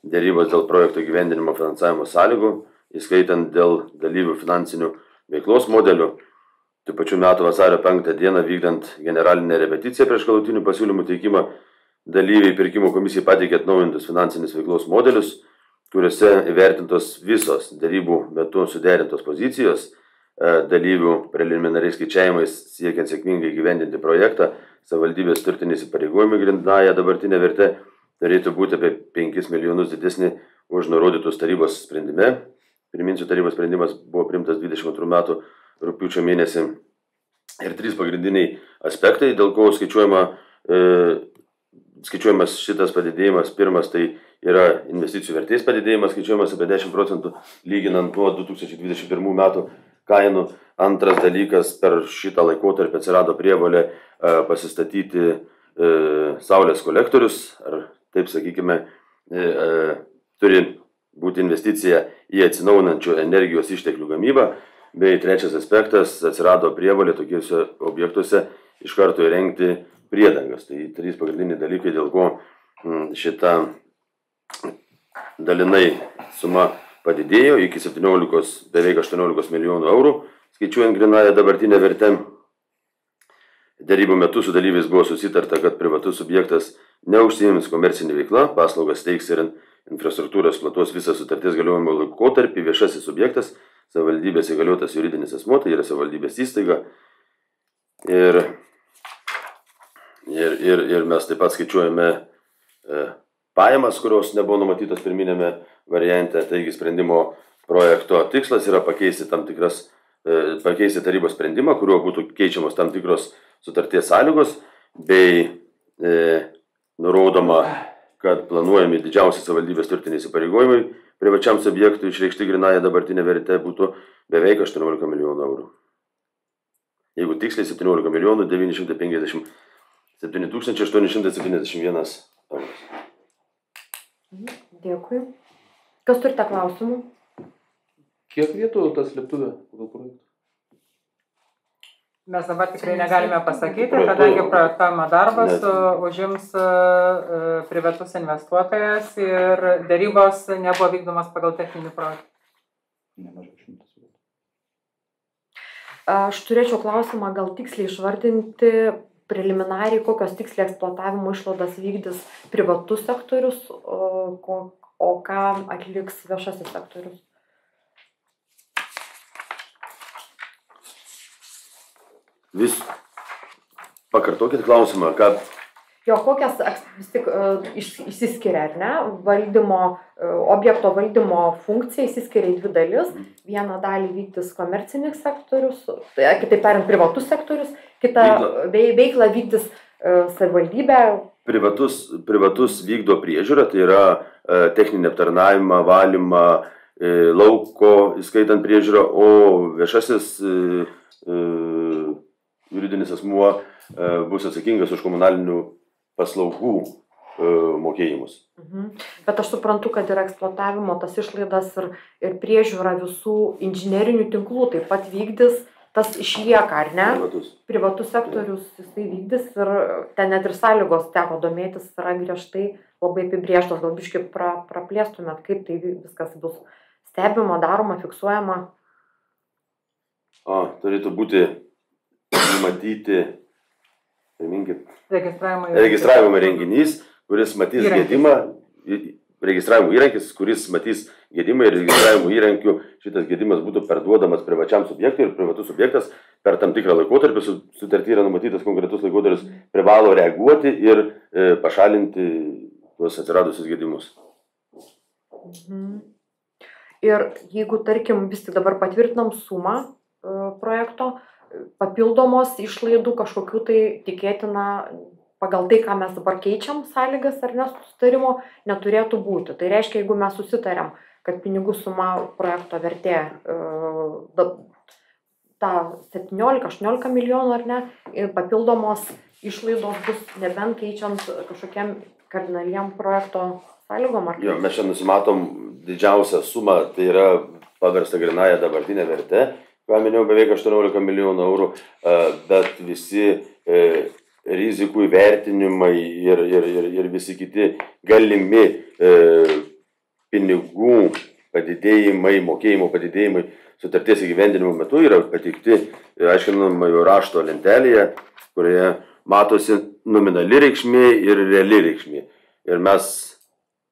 [SPEAKER 3] dėrybos dėl projekto gyvendinimo finansavimo sąlygų, įskaitant dėl dalyvių finansinių veiklos modelių. Tų pačių metų vasario 5 dieną vykdant generalinę repeticiją prieš galutinių pasiūlymų teikimą, dalyviai pirkimo komisijai pateikė atnaujintus finansinės veiklos modelius, kuriuose įvertintos visos dėrybų metu suderintos pozicijos, dalyvių preliminariais skaičiavimais siekiant sėkmingai gyvendinti projektą, savivaldybės turtiniai įsipareigojimai grindinąją dabartinę vertę turėtų būti apie 5 milijonus didesnį už nurodytus tarybos sprendime. Priminsiu, tarybos sprendimas buvo priimtas 22 metų rugpjūčio mėnesį. Ir 3 pagrindiniai aspektai, dėl ko skaičiuojamas šitas padidėjimas. Pirmas tai yra investicijų vertės padidėjimas, skaičiuojamas apie 10% lyginant nuo 2021 metų kainų. Antras dalykas, per šitą laikotarpį atsirado prievolė pasistatyti saulės kolektorius, ar taip sakykime, turi būti investicija į atsinaujinančių energijos išteklių gamybą. Bei trečias aspektas, atsirado prievolė tokiuose objektuose iš karto įrengti priedangas. Tai 3 pagrindiniai dalykai, dėl ko šita dalinai suma padidėjo iki 17, beveik 18 milijonų eurų, skaičiuojant grynąją dabartinę vertę. Dėrybų metu su dalyviais buvo susitarta, kad privatus subjektas neužsiims komercinė veikla, paslaugas teiks ir infrastruktūros eksploatuos visą sutarties galiojimo laikotarpį. Viešasis subjektas, savivaldybės įgaliotas juridinis asmuo, tai yra savivaldybės įstaiga. Ir mes taip pat skaičiuojame pajamas, kurios nebuvo numatytos pirminėme variante. Taigi sprendimo projekto tikslas yra pakeisti tarybos sprendimą, kuriuo būtų keičiamos tam tikros sutarties sąlygos, bei nurodoma, kad planuojami didžiausi savivaldybės turtiniai įsipareigojimai privačiam subjektui išreikšti grynąją dabartinę vertę būtų beveik 18 milijonų eurų. Jeigu tiksliai 17 milijonų 957 871 euras.
[SPEAKER 1] Dėkui. Kas turite klausimų?
[SPEAKER 7] Kiek vietų tas slėptuvė pagal projektą?
[SPEAKER 5] Mes dabar tikrai negalime pasakyti, kadangi projektavimo darbas užims privatus investuotojas ir dėrybos nebuvo vykdomas pagal techninį projektą.
[SPEAKER 1] Aš turėčiau klausimą, gal tiksliai išvardinti preliminariai, kokios tiksliai eksploatavimo išlaidas vykdys privatus sektorius, o ką atliks viešasis sektorius?
[SPEAKER 3] Vis pakartokit klausimą, ką...
[SPEAKER 1] Jo, kokias vis tik išsiskiria, ar ne? Objekto valdymo funkcija išsiskiria į dvi dalis. Vieną dalį vykdys komercinis sektorius, kitaip tariant, privatus sektorius, kitą veiklą vykdys savivaldybė.
[SPEAKER 3] Privatus vykdo priežiūrą, tai yra techninį aptarnavimą, valymą, lauko, įskaitant priežiūrą, o viešasis juridinis asmuo bus atsakingas už komunalinių paslaugų mokėjimus.
[SPEAKER 1] Bet aš suprantu, kad yra eksploatavimo tas išlaidas ir priežiūra visų inžinerinių tinklų taip pat vykdys, tas išlieka, ar ne? Privatus sektorius jisai vykdys ir ten net ir sąlygos teko domėtis yra griežtai labai apibrėžtos, gal biškai praplėstumėt, kaip tai viskas bus stebima, daroma, fiksuojama.
[SPEAKER 3] Turėtų būti numatyti
[SPEAKER 5] registravimo
[SPEAKER 3] renginys, kuris matys gedimą, registravimo įrankis, kuris matys gedimą ir registravimo įrankių šitas gedimas būtų perduodamas privačiam subjektui ir privatus subjektas per tam tikrą laikotarpį, sutarty yra numatytas konkretus laikotarpis, privalo reaguoti ir pašalinti tuos atsiradusius gedimus.
[SPEAKER 1] Ir jeigu, tarkim, vis tik dabar patvirtinam sumą projekto, papildomos išlaidų kažkokių tai tikėtina pagal tai, ką mes dabar keičiam sąlygas ar nesusitarimo, neturėtų būti. Tai reiškia, jeigu mes susitariam, kad pinigų suma projekto vertė ta 17-18 milijonų ar ne, ir papildomos išlaidos bus nebent keičiant kažkokiam kardinaliem projekto sąlygom.
[SPEAKER 3] Jo, mes čia nusimatom didžiausią sumą, tai yra paversta grynąją dabartinę vertę, ką minėjau, beveik 18 milijonų eurų, bet visi rizikų įvertinimai ir visi kiti galimi pinigų padidėjimai, mokėjimo padidėjimai sutarties įgyvendinimo metu yra pateikti aiškinamojo rašto lentelėje, kurioje matosi nominali reikšmė ir reali reikšmė. Ir mes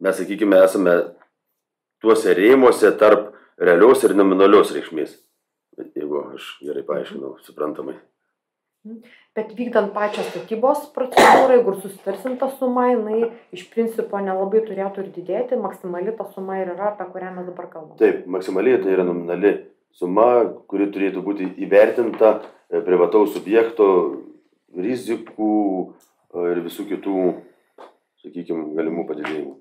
[SPEAKER 3] sakykime, esame tuose rėmuose tarp realios ir nominalios reikšmės. Jeigu aš gerai paaiškinau, suprantamai.
[SPEAKER 1] Bet vykdant pačią statybos procedūrą, jeigu susitarsim tą sumą, jinai iš principo nelabai turėtų ir didėti, maksimali ta suma ir yra, apie kurią mes dabar kalbame.
[SPEAKER 3] Taip, maksimaliai tai yra nominali suma, kuri turėtų būti įvertinta privataus subjekto rizikų ir visų kitų, sakykime, galimų padidėjimų.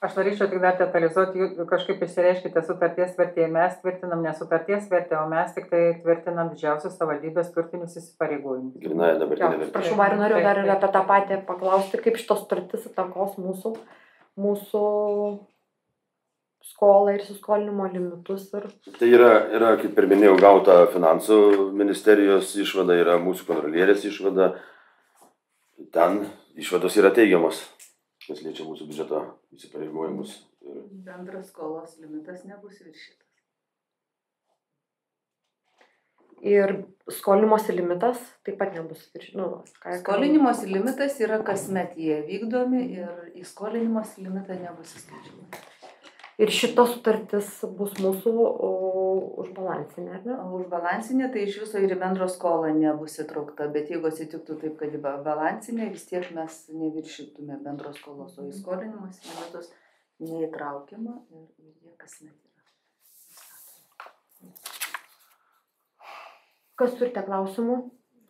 [SPEAKER 5] Aš norėčiau tik dar detalizuoti, kažkaip išsireiškite sutarties vertė, mes tvirtinam ne sutarties vertę, o mes tik tai tvirtinam didžiausius savivaldybės turtinius įsipareigojimus.
[SPEAKER 3] Grynąją dabartinę vertę.
[SPEAKER 1] Prašau, Mariu, noriu dar ir apie tą patį paklausti, kaip šitos sutartis įtakos mūsų skolą ir įsiskolinimo limitus.
[SPEAKER 3] Tai yra, kaip ir minėjau, gauta finansų ministerijos išvada, yra mūsų kontrolierės išvada. Ten išvados yra teigiamos, kas liečia mūsų biudžeto įsipareigojimus.
[SPEAKER 2] Bendras skolos limitas nebus viršytas.
[SPEAKER 1] Ir skolinimosi limitas taip pat nebus viršytas.
[SPEAKER 2] Skolinimosi limitas yra kasmet jie vykdomi ir į skolinimosi limitą nebus įskaičiuojama.
[SPEAKER 1] Ir šita sutartis bus mūsų užbalansinė, ar ne?
[SPEAKER 2] Užbalansinė, tai iš viso ir į bendro skolą nebus įtraukta, bet jeigu atsitiktų taip, kad į balansinę, vis tiek mes neviršytume bendro skolos, o į skolinimus limitus neįtraukiama ir jie kasmet yra.
[SPEAKER 1] Kas turite klausimų?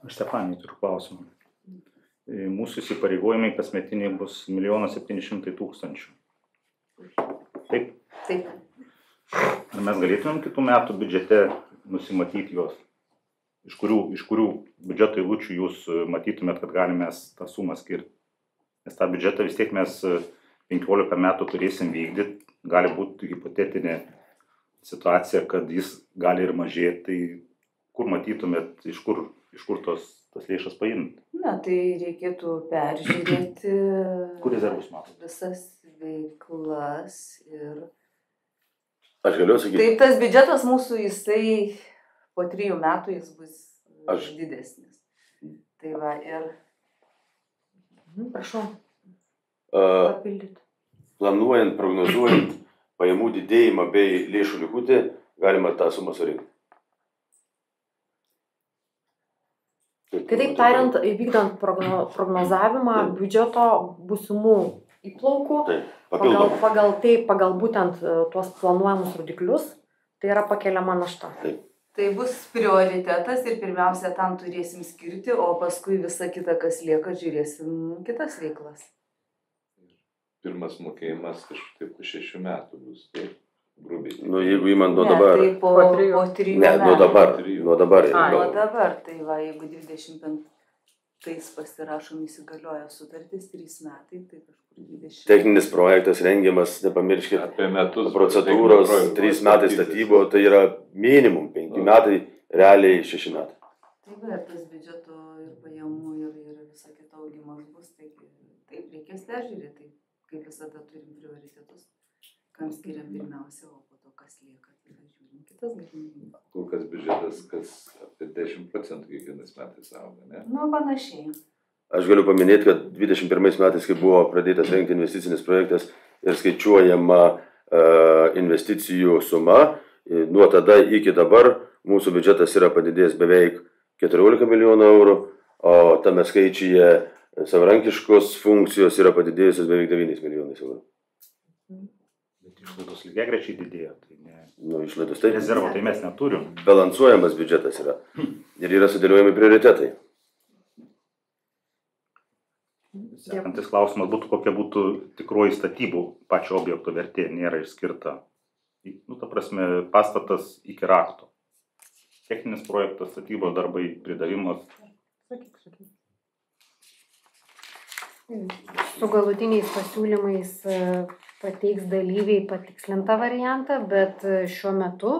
[SPEAKER 6] Aš Stefanijai turiu klausimą. Mūsų įsipareigojimai kasmetiniai bus 1 700 000. Taip?
[SPEAKER 1] Taip.
[SPEAKER 6] Ar mes galėtumėm kitų metų biudžete nusimatyti juos? Iš kurių biudžeto eilučių jūs matytumėt, kad galime tą sumą skirti? Nes tą biudžetą vis tiek mes 15 metų turėsim vykdyti, gali būti hipotetinė situacija, kad jis gali ir mažėti, tai kur matytumėt, iš kur tas lėšas paimti?
[SPEAKER 2] Na, tai reikėtų peržiūrėti
[SPEAKER 6] Kur rezervus matot?
[SPEAKER 2] visas veiklas ir...
[SPEAKER 3] Aš galiu sakyti.
[SPEAKER 2] Taip, tas biudžetas mūsų, jisai po 3 metų jis bus didesnis. Tai va, ir...
[SPEAKER 1] Prašau. Papildyti.
[SPEAKER 3] Planuojant, prognozuojant pajamų didėjimą bei lėšų likutį, galima tą sumą surinkti.
[SPEAKER 1] Kitaip tariant, vykdant prognozavimą biudžeto būsimų įplaukų, pagal būtent tuos planuojamus rodiklius, tai yra pakeliama našta.
[SPEAKER 3] Taip.
[SPEAKER 2] Tai bus prioritetas ir pirmiausia, tam turėsim skirti, o paskui visą kitą, kas lieka, žiūrėsim kitas veiklas.
[SPEAKER 4] Pirmas mokėjimas kažkaip po 6 metų bus, taip, grubiai.
[SPEAKER 3] Nu, jeigu įman nuo dabar.
[SPEAKER 2] Ne, tai po 3 metų.
[SPEAKER 3] Ne, nuo dabar.
[SPEAKER 2] Nuo dabar, tai va, jeigu 25 pasirašom įsigalioja sutartis 3 metai, tai kažkur 20.
[SPEAKER 3] Techninis projektas rengiamas, nepamirškit,
[SPEAKER 4] Apie metus.
[SPEAKER 3] procedūros, 3 metai statybo, tai yra minimum 5 metai, realiai 6 metai.
[SPEAKER 2] Taip, ir tas biudžeto ir pajamų ir visa kita augimas bus, tai taip reikės peržiūrėti, kaip visada turim prioritetus, kam skiriam pirmiausia, o po to kas lieka, tai žiūrim kitas galimybės.
[SPEAKER 4] Kol kas biudžetas, kas apie 10% kiekvienais metais auga, ne?
[SPEAKER 2] Nu, panašiai.
[SPEAKER 3] Aš galiu paminėti, kad 21 metais, kai buvo pradėtas rengti investicinis projektas ir skaičiuojama investicijų suma, nuo tada iki dabar mūsų biudžetas yra padidėjęs beveik 14 milijonų eurų, o tame skaičiuje savarankiškos funkcijos yra padidėjusios beveik 9 milijonais eurų.
[SPEAKER 6] Bet išlaidos lygiagrečiai didėjo, tai ne...
[SPEAKER 3] Nu, išlaidos tai
[SPEAKER 6] Rezervo tai mes neturim.
[SPEAKER 3] balansuojamas biudžetas yra ir yra sudėliojami prioritetai.
[SPEAKER 6] Sekantis klausimas būtų, kokia būtų tikroji statybų pačio objekto vertė, nėra išskirta. Nu, ta prasme, pastatas iki rakto. Techninis projektas, statybos darbai, pridavimas.
[SPEAKER 1] Su galutiniais pasiūlymais pateiks dalyviai patikslintą variantą, bet šiuo metu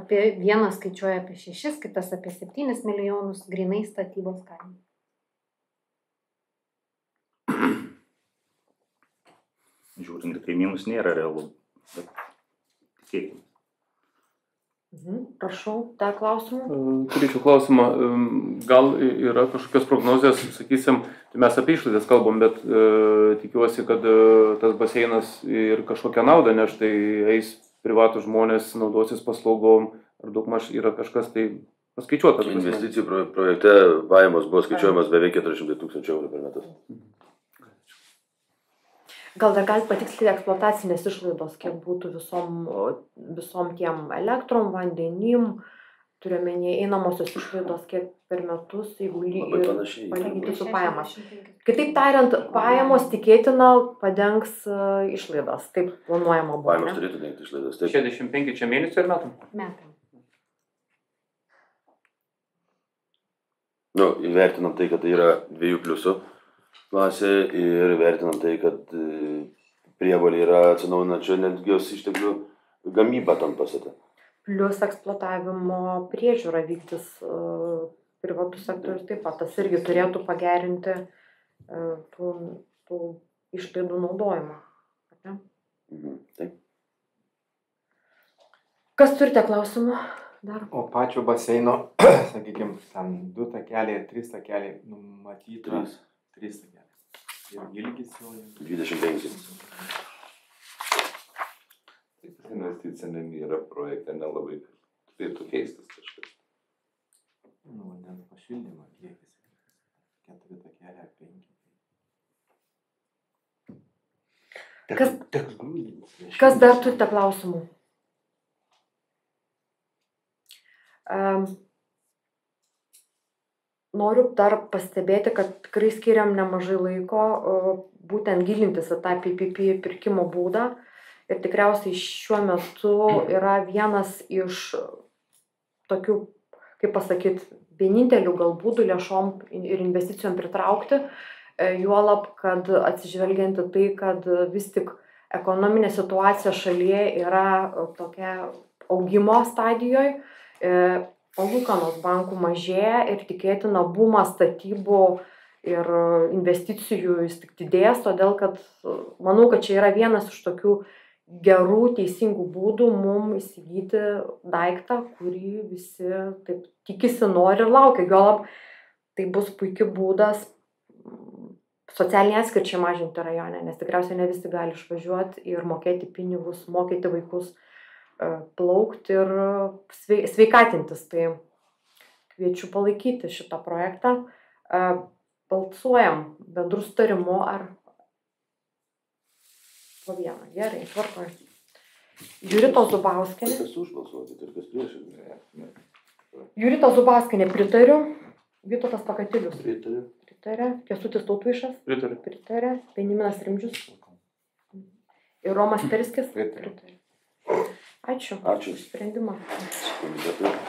[SPEAKER 1] vienas skaičiuoja apie 6, kitas apie 7 milijonus grynai statybos kainų.
[SPEAKER 6] Žiūrint, kaimynus nėra realu, bet tikėkime.
[SPEAKER 1] Prašau, dar klausimų?
[SPEAKER 7] Turėčiau klausimą, gal yra kažkokios prognozijos, sakysim, tai mes apie išlaidas kalbam, bet tikiuosi, kad tas baseinas ir kažkokią naudą neš, tai eis privatų žmonės, naudosis paslaugom, ar daugmaž yra kažkas tai paskaičiuotas.
[SPEAKER 3] Investicijų projekte pajamos buvo skaičiuojamas beveik 400 000 eurų per metus.
[SPEAKER 1] Gal dar galite patikslinti eksploatacinės išlaidos, kiek būtų visom tiem elektrom, vandenim, turiuomenį einamosios išlaidos, kiek per metus, jeigu palyginti su pajamas. Kitaip tariant, pajamos tikėtina padengs išlaidas, taip planuojama buvo.
[SPEAKER 3] Pajamos turėtų dengti išlaidas, taip.
[SPEAKER 7] 65 čia mėnesių ir metų?
[SPEAKER 1] Metai.
[SPEAKER 3] Nu, įvertinam tai, kad tai yra 2+ klasė ir vertinam tai, kad prievolė yra atsinaujinančio energijos išteklių gamyba tam pastate.
[SPEAKER 1] Plius eksploatavimo priežiūra vykdys privatus sektorius taip pat. Tas irgi turėtų pagerinti tų išlaidų naudojimą.
[SPEAKER 3] Taip.
[SPEAKER 1] Kas turite klausimų dar?
[SPEAKER 10] O pačio baseino, sakykime, ten 2 takeliai ir 3 takeliai numatyta. 3 takeliai. Ir ilgis jau
[SPEAKER 3] 25.
[SPEAKER 4] Tai investicinėm yra projekte nelabai turėtų keistis kažkas.
[SPEAKER 10] Nu, vandens pašildymo kiekis. 4 takeliai ar 5.
[SPEAKER 1] Kas dar turite klausimų? Noriu dar pastebėti, kad tikrai skiriam nemažai laiko būtent gilintis į tą PPP pirkimo būdą ir tikriausiai šiuo metu yra vienas iš tokių, kaip pasakyti, vienintelių galbūt lėšom ir investicijom pritraukti, juolab, kad atsižvelgianti tai, kad vis tik ekonominė situacija šalyje yra tokia augimo stadijoje, palūkanos bankų mažėja ir tikėtina bumas statybų ir investicijų jis tik didės, todėl kad manau, kad čia yra vienas iš tokių gerų, teisingų būdų mum įsigyti daiktą, kurį visi taip tikisi, nori ir laukia. Juolab, tai bus puikiai būdas socialinį atskirčiai mažinti rajone, nes tikriausiai ne visi gali išvažiuoti ir mokėti pinigus, mokyti vaikus plaukti ir sveikatintis. Tai kviečiu palaikyti šitą projektą. Balsuojam bendrų sutarimu ar po vieną. Gerai, tvarkoj. Jurita Zubauskienė.
[SPEAKER 3] Kas už balsuoti, ir kas prieš.
[SPEAKER 1] Jurita Zubauskienė pritariu. Vytautas Pakatilius.
[SPEAKER 3] Pritariu.
[SPEAKER 1] Pritarė. Kęstutis Tautvaišas.
[SPEAKER 7] Pritariu.
[SPEAKER 1] Pritarė. Benjaminas Rimdžius. Ir Romas Perskis.
[SPEAKER 10] Pritariu.
[SPEAKER 1] Ačiū.
[SPEAKER 3] Ačiū.
[SPEAKER 1] Sprendimą.
[SPEAKER 3] Komitetui.